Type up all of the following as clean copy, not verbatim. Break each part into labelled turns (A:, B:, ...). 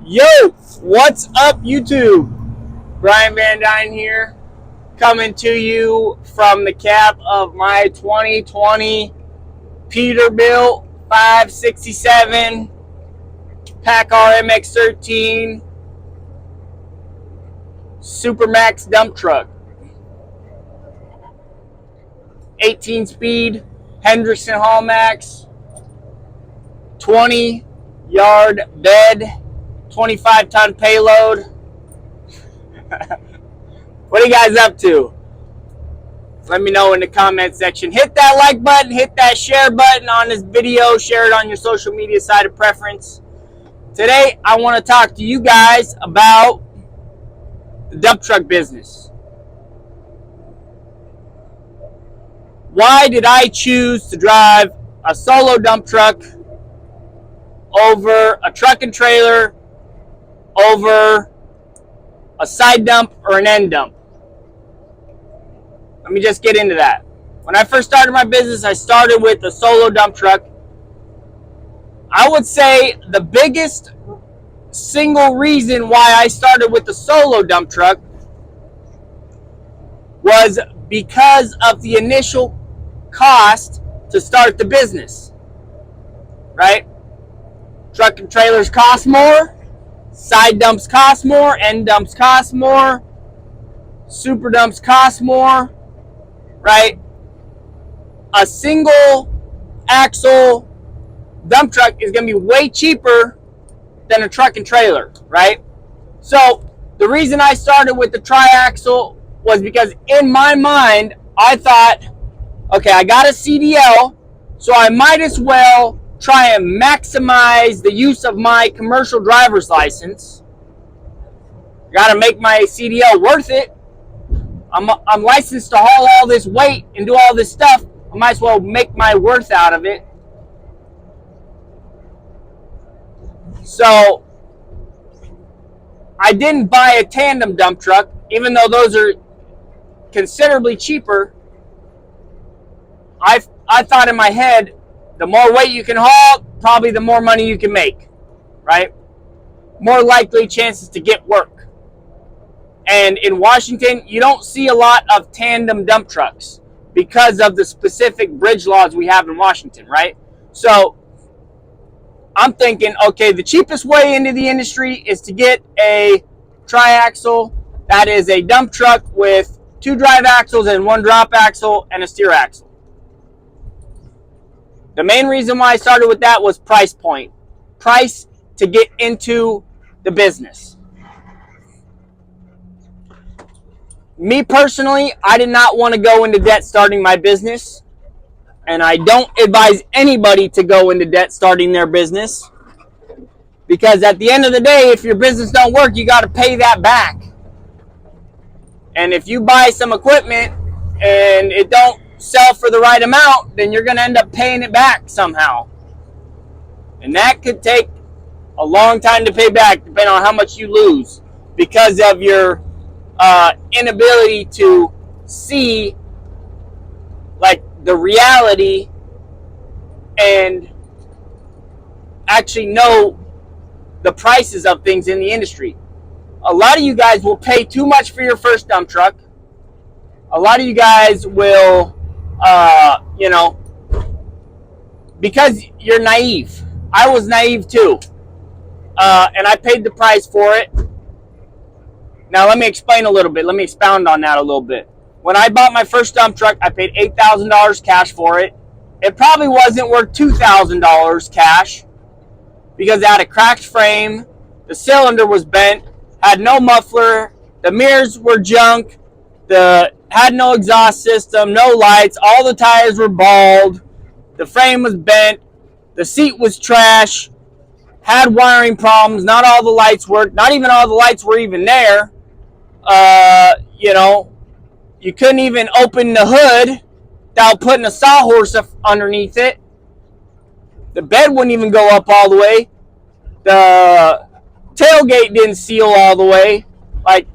A: Yo, what's up, YouTube? Brian Van Dyne here, coming to you from the cab of my 2020 Peterbilt 567 PACCAR MX-13 Supermax dump truck. 18-speed Hendrickson Hallmax, 20-yard bed, 25-ton payload. What are you guys up to? Let me know in the comment section. Hit that like button, hit that share button on this video, share it on your social media site of preference. Today, I want to talk to you guys about the dump truck business. Why did I choose to drive a solo dump truck over a truck and trailer, over a side dump or an end dump? Let me just get into that. When I first started my business, I started with a solo dump truck. I would say the biggest single reason why I started with the solo dump truck was because of the initial cost to start the business, right? Truck and trailers cost more, side dumps cost more, end dumps cost more, super dumps cost more, right? A single axle dump truck is going to be way cheaper than a truck and trailer, right? So the reason I started with the triaxle was because in my mind, I thought, okay, I got a CDL, so I might as well try and maximize the use of my commercial driver's license. Got to make my CDL worth it. I'm licensed to haul all this weight and do all this stuff. I might as well make my worth out of it. So I didn't buy a tandem dump truck, even though those are considerably cheaper. I thought in my head, the more weight you can haul, probably the more money you can make, right? More likely chances to get work. And in Washington, you don't see a lot of tandem dump trucks because of the specific bridge laws we have in Washington, right? So I'm thinking, okay, the cheapest way into the industry is to get a triaxle. That is a dump truck with 2 drive axles and 1 drop axle and a steer axle. The main reason why I started with that was price point. Price to get into the business. Me personally, I did not want to go into debt starting my business. And I don't advise anybody to go into debt starting their business. Because at the end of the day, if your business don't work, you got to pay that back. And if you buy some equipment and it don't sell for the right amount, then you're going to end up paying it back somehow. And that could take a long time to pay back, depending on how much you lose, because of your inability to see like the reality and actually know the prices of things in the industry. A lot of you guys will pay too much for your first dump truck. A lot of you guys will because you're naive. I was naive too. And I paid the price for it. Now let me explain a little bit. Let me expound on that a little bit. When I bought my first dump truck, I paid $8,000 cash for it. It probably wasn't worth $2,000 cash because it had a cracked frame, the cylinder was bent, had no muffler, the mirrors were junk, had no exhaust system, no lights, all the tires were bald, the frame was bent, the seat was trash, had wiring problems, not all the lights worked, not even all the lights were even there. You couldn't even open the hood without putting a sawhorse underneath it. The bed wouldn't even go up all the way. The tailgate didn't seal all the way. Like,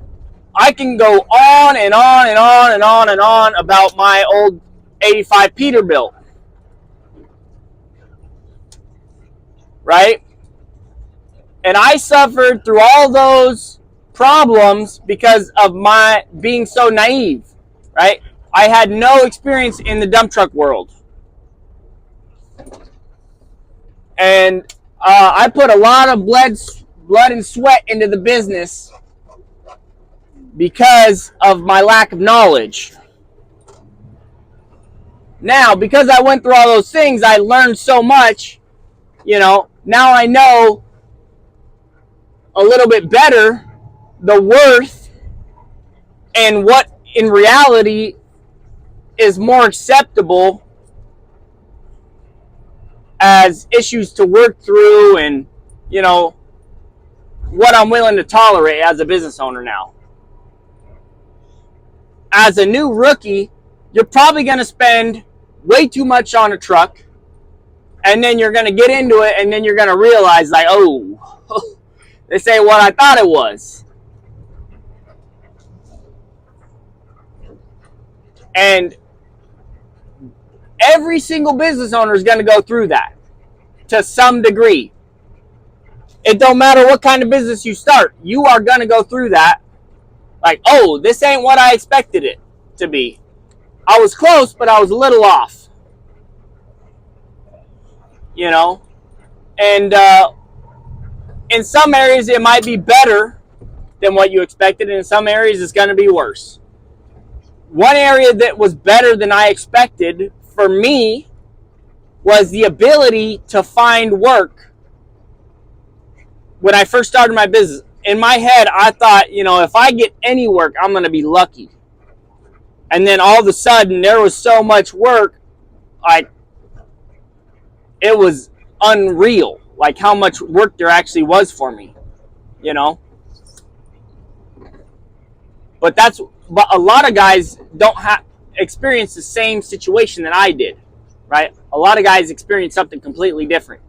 A: I can go on and on and on and on and on about my old 85 Peterbilt. Right? And I suffered through all those problems because of my being so naive, right? I had no experience in the dump truck world. And I put a lot of blood and sweat into the business because of my lack of knowledge. Now, because I went through all those things, I learned so much, now I know a little bit better the worth and what in reality is more acceptable as issues to work through, and what I'm willing to tolerate as a business owner now. As a new rookie, you're probably going to spend way too much on a truck, and then you're going to get into it, and then you're going to realize, like, oh, this ain't what I thought it was. And every single business owner is going to go through that to some degree. It don't matter what kind of business you start, you are going to go through that. Like, oh, this ain't what I expected it to be. I was close, but I was a little off. And in some areas it might be better than what you expected, and in some areas it's going to be worse. One area that was better than I expected for me was the ability to find work. When I first started my business, in my head I thought, if I get any work, I'm going to be lucky. And then all of a sudden there was so much work, like, it was unreal, like how much work there actually was for me, But a lot of guys don't experience the same situation that I did, right? A lot of guys experience something completely different.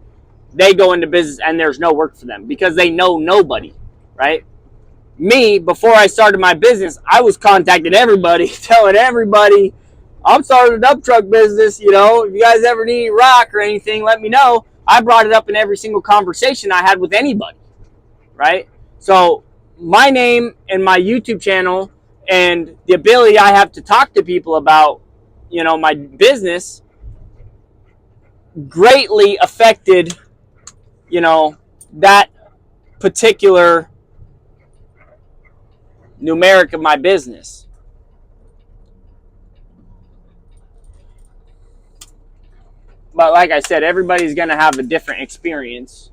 A: They go into business and there's no work for them because they know nobody, right? Me, before I started my business, I was contacting everybody, telling everybody, I'm starting a dump truck business, if you guys ever need rock or anything, let me know. I brought it up in every single conversation I had with anybody, right? So my name and my YouTube channel and the ability I have to talk to people about, my business greatly affected, that particular numeric of my business. But like I said, everybody's going to have a different experience.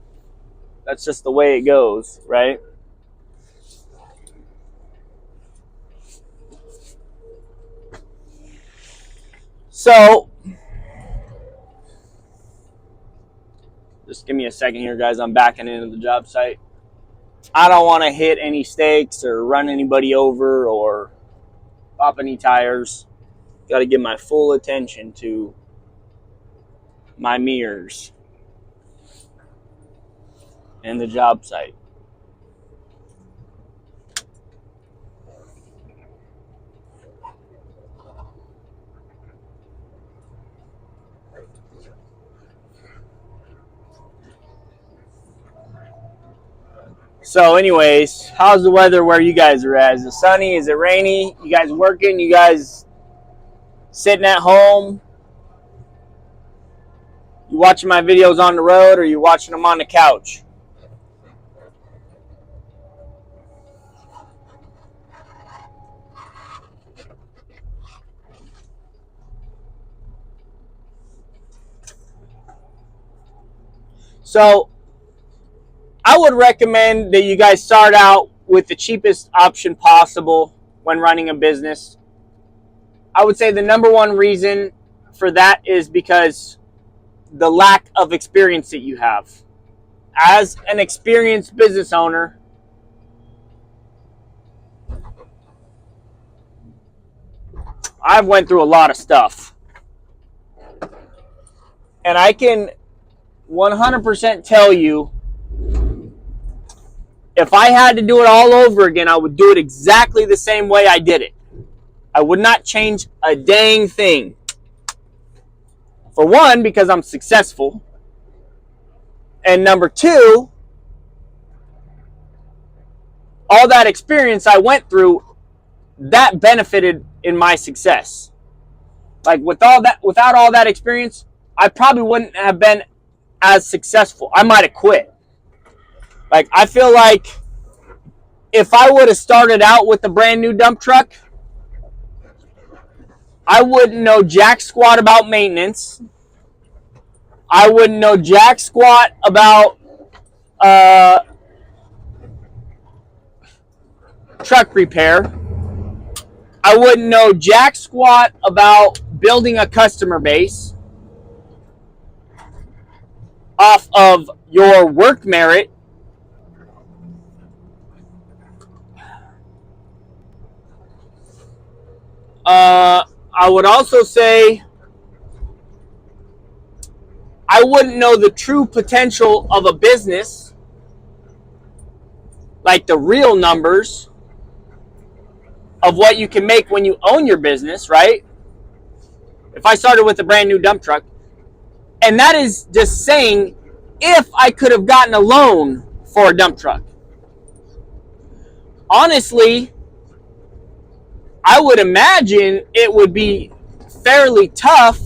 A: That's just the way it goes, right? So, just give me a second here, guys. I'm backing into the job site. I don't want to hit any stakes or run anybody over or pop any tires. Got to give my full attention to my mirrors and the job site. So anyways, how's the weather where you guys are at? Is it sunny? Is it rainy? You guys working? You guys sitting at home? You watching my videos on the road, or you watching them on the couch? So I would recommend that you guys start out with the cheapest option possible when running a business. I would say the number one reason for that is because the lack of experience that you have. As an experienced business owner, I've went through a lot of stuff. And I can 100% tell you, if I had to do it all over again, I would do it exactly the same way I did it. I would not change a dang thing. For one, because I'm successful. And number two, all that experience I went through, that benefited in my success. Like without all that experience, I probably wouldn't have been as successful. I might have quit. Like, I feel like if I would have started out with a brand new dump truck, I wouldn't know jack squat about maintenance. I wouldn't know jack squat about truck repair. I wouldn't know jack squat about building a customer base off of your work merit. I would also say I wouldn't know the true potential of a business, like the real numbers of what you can make when you own your business, right? If I started with a brand new dump truck, and that is just saying if I could have gotten a loan for a dump truck. Honestly, I would imagine it would be fairly tough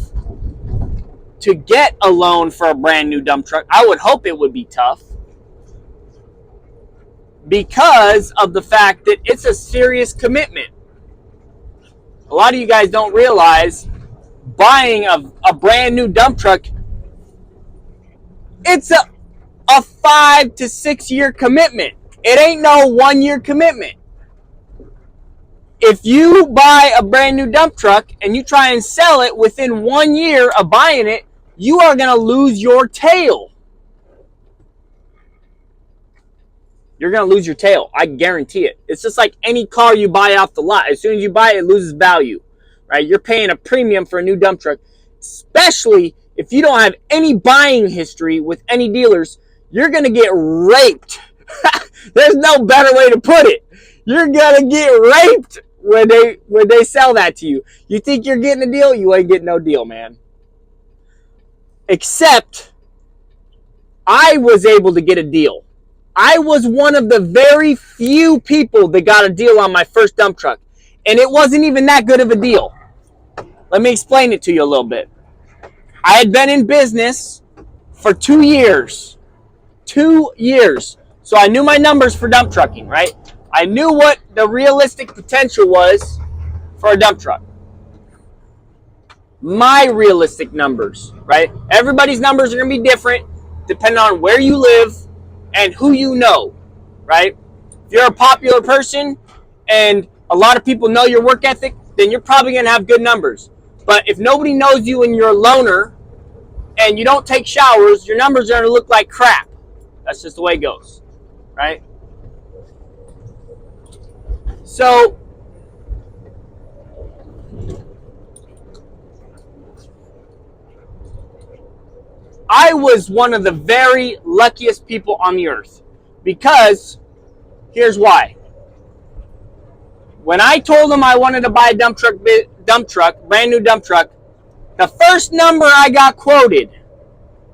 A: to get a loan for a brand new dump truck. I would hope it would be tough because of the fact that it's a serious commitment. A lot of you guys don't realize buying a brand new dump truck, it's a 5 to 6 year commitment. It ain't no 1 year commitment. If you buy a brand new dump truck and you try and sell it within 1 year of buying it, you are going to lose your tail. You're going to lose your tail. I guarantee it. It's just like any car you buy off the lot. As soon as you buy it, it loses value, right? You're paying a premium for a new dump truck, especially if you don't have any buying history with any dealers. You're going to get raped. There's no better way to put it. You're going to get raped when they sell that to you. You think you're getting a deal? You ain't getting no deal, man. Except I was able to get a deal. I was one of the very few people that got a deal on my first dump truck. And it wasn't even that good of a deal. Let me explain it to you a little bit. I had been in business for 2 years. 2 years. So I knew my numbers for dump trucking, right? I knew what the realistic potential was for a dump truck. My realistic numbers, right? Everybody's numbers are going to be different depending on where you live and who you know, right? If you're a popular person and a lot of people know your work ethic, then you're probably going to have good numbers. But if nobody knows you and you're a loner and you don't take showers, your numbers are going to look like crap. That's just the way it goes, right? So, I was one of the very luckiest people on the earth because here's why. When I told them I wanted to buy a dump truck, brand new dump truck, the first number I got quoted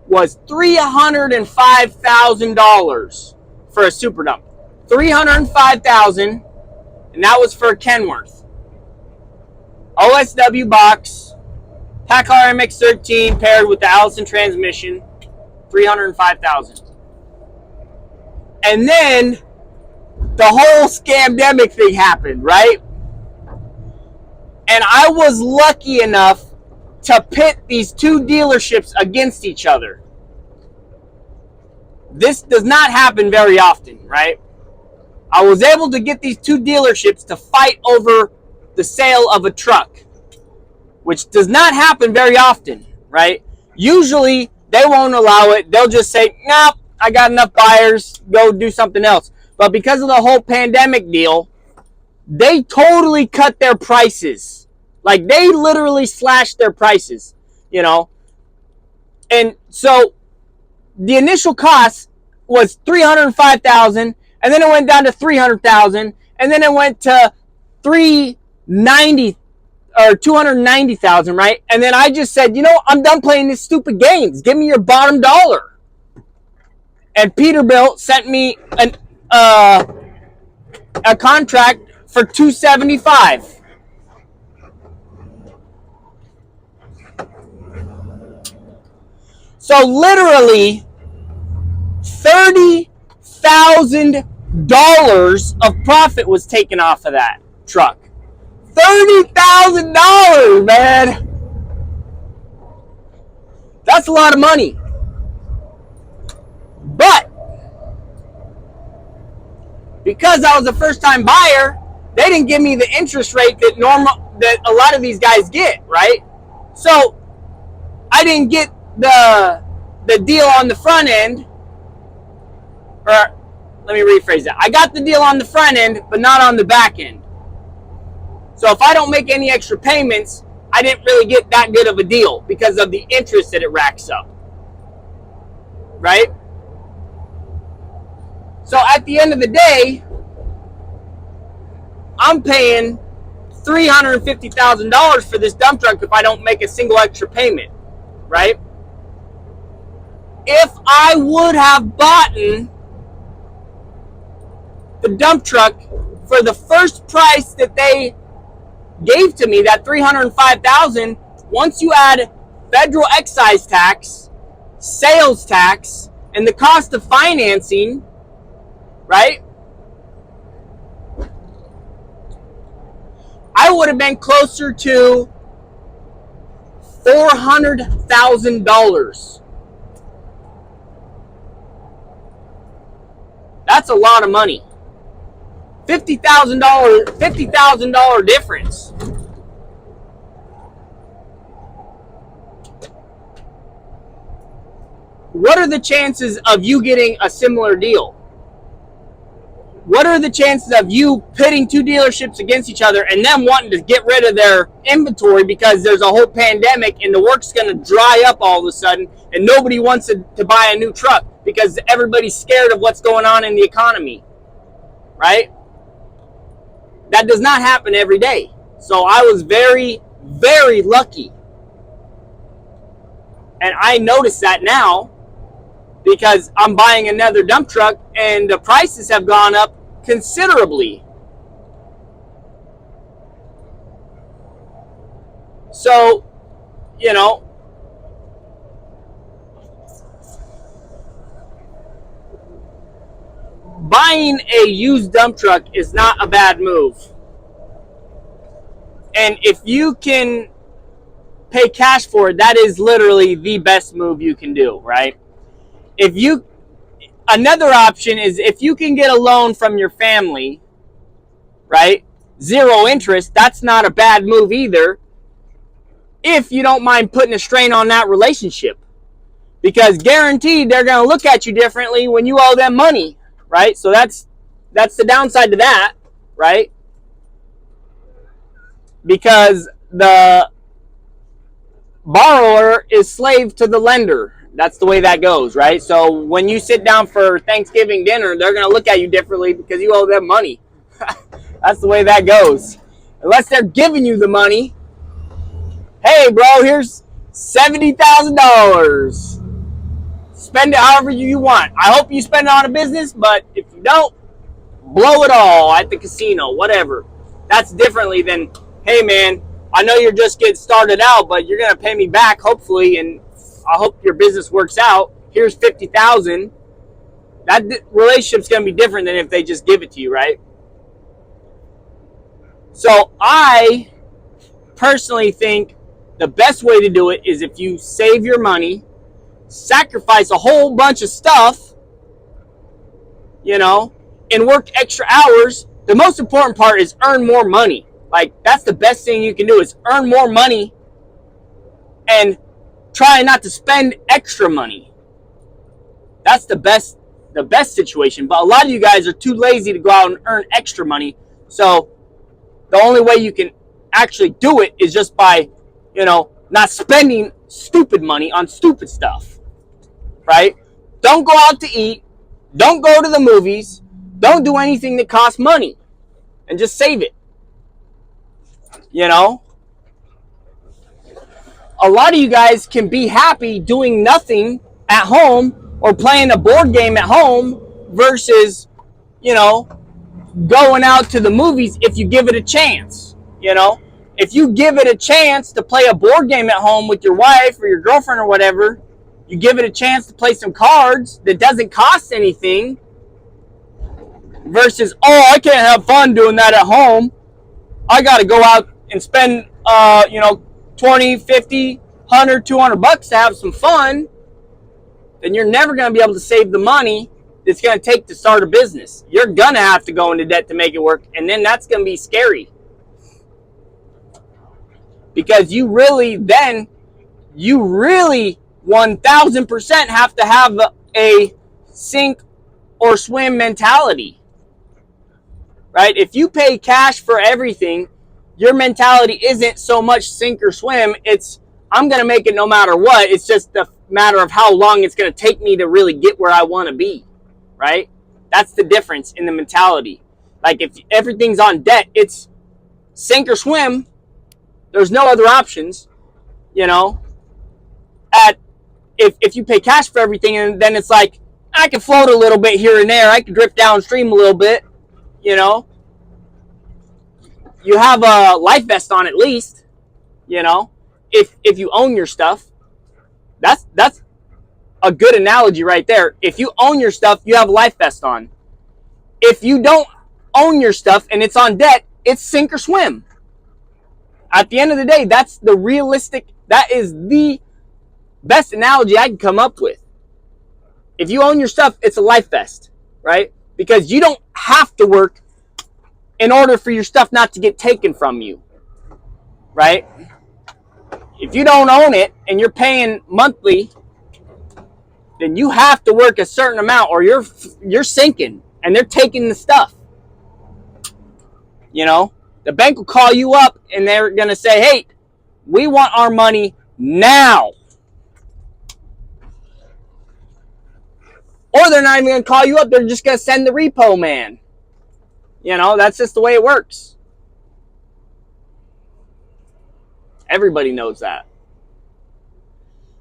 A: was $305,000 for a super dump. $305,000, and that was for a Kenworth. OSW box, PACCAR MX-13 paired with the Allison transmission, $305,000. And then the whole scamdemic thing happened, right? And I was lucky enough to pit these two dealerships against each other. This does not happen very often, right? I was able to get these two dealerships to fight over the sale of a truck, which does not happen very often, right? Usually, they won't allow it. They'll just say, nope, I got enough buyers, go do something else. But because of the whole pandemic deal, they totally cut their prices. Like, they literally slashed their prices, you know? And so, the initial cost was $305,000, and then it went down to $300,000, and then it went to $390,000 or $290,000, right? And then I just said, you know, I'm done playing these stupid games. Give me your bottom dollar. And Peterbilt sent me a contract for $275. So literally $30,000 of profit was taken off of that truck. $30,000, man. That's a lot of money. But because I was a first-time buyer, they didn't give me the interest rate that a lot of these guys get, right? So I didn't get the deal on the front end, or let me rephrase that. I got the deal on the front end, but not on the back end. So if I don't make any extra payments, I didn't really get that good of a deal because of the interest that it racks up, right? So at the end of the day, I'm paying $350,000 for this dump truck if I don't make a single extra payment, right? If I would have bought the dump truck for the first price that they gave to me, that $305,000, once you add federal excise tax, sales tax, and the cost of financing, right? I would have been closer to $400,000. That's a lot of money. $50,000 difference. What are the chances of you getting a similar deal? What are the chances of you pitting two dealerships against each other and them wanting to get rid of their inventory because there's a whole pandemic and the work's going to dry up all of a sudden and nobody wants to buy a new truck because everybody's scared of what's going on in the economy, right? That does not happen every day. So I was very, very lucky. And I notice that now because I'm buying another dump truck and the prices have gone up considerably. So, you know, buying a used dump truck is not a bad move. And if you can pay cash for it, that is literally the best move you can do, right? Another option is if you can get a loan from your family, right? 0 interest, that's not a bad move either. If you don't mind putting a strain on that relationship. Because guaranteed they're going to look at you differently when you owe them money, right? So that's the downside to that, right? Because the borrower is slave to the lender. That's the way that goes, right? So when you sit down for Thanksgiving dinner, they're going to look at you differently because you owe them money. That's the way that goes. Unless they're giving you the money. Hey, bro, here's $70,000. Spend it however you want. I hope you spend it on a business, but if you don't, blow it all at the casino, whatever. That's differently than, hey, man, I know you're just getting started out, but you're going to pay me back, hopefully, and I hope your business works out. Here's $50,000. That relationship's going to be different than if they just give it to you, right? So I personally think the best way to do it is if you save your money, sacrifice a whole bunch of stuff, you know, and work extra hours. The most important part is earn more money. Like, that's the best thing you can do is earn more money and try not to spend extra money. That's the best situation. But a lot of you guys are too lazy to go out and earn extra money. So the only way you can actually do it is just by, you know, not spending stupid money on stupid stuff, right? Don't go out to eat. Don't go to the movies. Don't do anything that costs money and just save it. You know? A lot of you guys can be happy doing nothing at home or playing a board game at home versus, you know, going out to the movies if you give it a chance. You know, if you give it a chance to play a board game at home with your wife or your girlfriend or whatever, you give it a chance to play some cards that doesn't cost anything versus, oh, I can't have fun doing that at home. I got to go out and spend, 20, 50, 100, 200 bucks to have some fun. Then you're never going to be able to save the money it's going to take to start a business. You're going to have to go into debt to make it work. And then that's going to be scary. Because you really 1000% have to have a sink or swim mentality. Right? If you pay cash for everything, your mentality isn't so much sink or swim. It's, I'm going to make it no matter what. It's just a matter of how long it's going to take me to really get where I want to be. Right? That's the difference in the mentality. Like if everything's on debt, it's sink or swim. There's no other options. You know, if you pay cash for everything, and then it's like, I can float a little bit here and there. I can drift downstream a little bit. You know, you have a life vest on at least. You know, if you own your stuff, that's a good analogy right there. If you own your stuff, you have a life vest on. If you don't own your stuff and it's on debt, it's sink or swim. At the end of the day, that is the best analogy I can come up with. If you own your stuff, it's a life vest, right? Because you don't have to work in order for your stuff not to get taken from you, right? If you don't own it and you're paying monthly, then you have to work a certain amount or you're sinking and they're taking the stuff. You know, the bank will call you up and they're going to say, hey, we want our money now. Or they're not even going to call you up. They're just going to send the repo man. You know, that's just the way it works. Everybody knows that.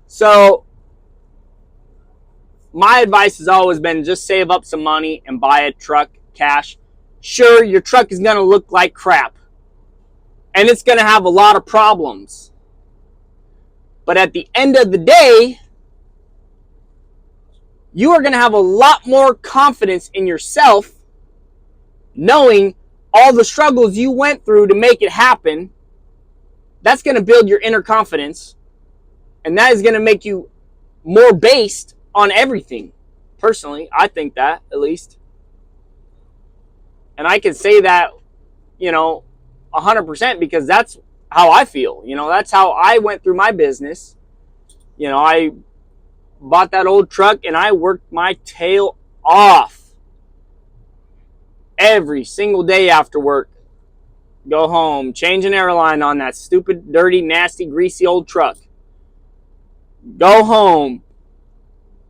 A: So, my advice has always been just save up some money and buy a truck cash. Sure, your truck is going to look like crap. And it's going to have a lot of problems. But at the end of the day, you are going to have a lot more confidence in yourself knowing all the struggles you went through to make it happen. That's going to build your inner confidence. And that is going to make you more based on everything. Personally, I think that, at least. And I can say that, 100% because that's how I feel. That's how I went through my business. I bought that old truck and I worked my tail off every single day after work. Go home, change an airline on that stupid, dirty, nasty, greasy old truck. Go home,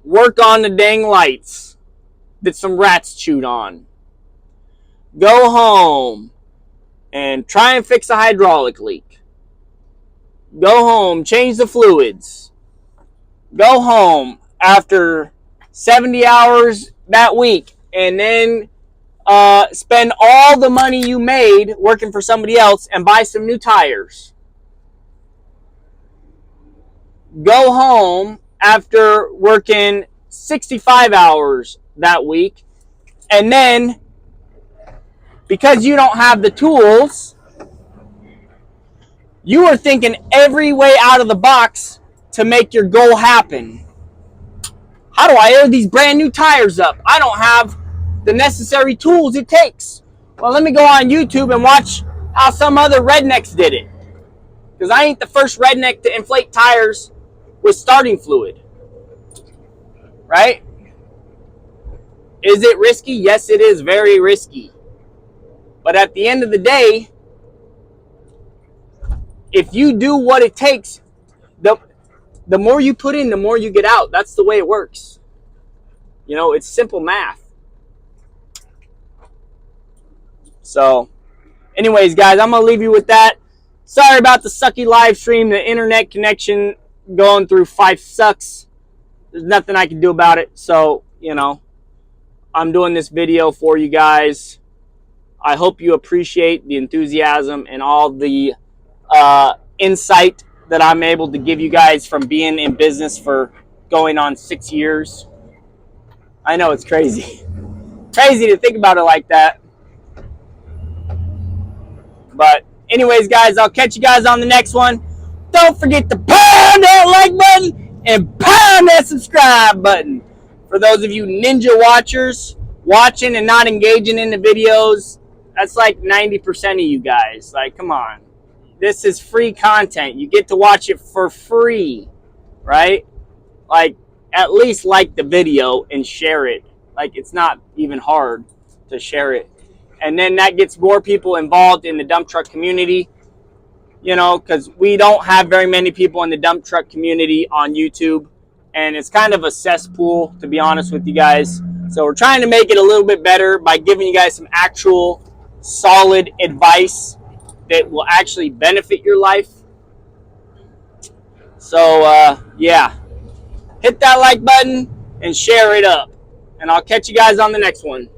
A: work on the dang lights that some rats chewed on. Go home and try and fix a hydraulic leak. Go home, change the fluids. Go home after 70 hours that week and then spend all the money you made working for somebody else and buy some new tires. Go home after working 65 hours that week, and then because you don't have the tools, you are thinking every way out of the box to make your goal happen. How do I air these brand new tires up? I don't have the necessary tools it takes. Well, let me go on YouTube and watch how some other rednecks did it. Because I ain't the first redneck to inflate tires with starting fluid. Right? Is it risky? Yes, it is very risky. But at the end of the day, if you do what it takes, the more you put in, the more you get out. That's the way it works. It's simple math. So, anyways, guys, I'm going to leave you with that. Sorry about the sucky live stream. The internet connection going through 5 sucks. There's nothing I can do about it. So, I'm doing this video for you guys. I hope you appreciate the enthusiasm and all the insight that I'm able to give you guys from being in business for going on 6 years. I know it's crazy. Crazy to think about it like that. But anyways, guys, I'll catch you guys on the next one. Don't forget to pound that like button and pound that subscribe button. For those of you ninja watchers watching and not engaging in the videos, that's like 90% of you guys. Like, come on. This is free content. You get to watch it for free, right? Like, at least like the video and share it. Like, it's not even hard to share it. And then that gets more people involved in the dump truck community, you know, because we don't have very many people in the dump truck community on YouTube. And it's kind of a cesspool, to be honest with you guys. So we're trying to make it a little bit better by giving you guys some actual solid advice that will actually benefit your life. So, yeah. Hit that like button and share it up. And I'll catch you guys on the next one.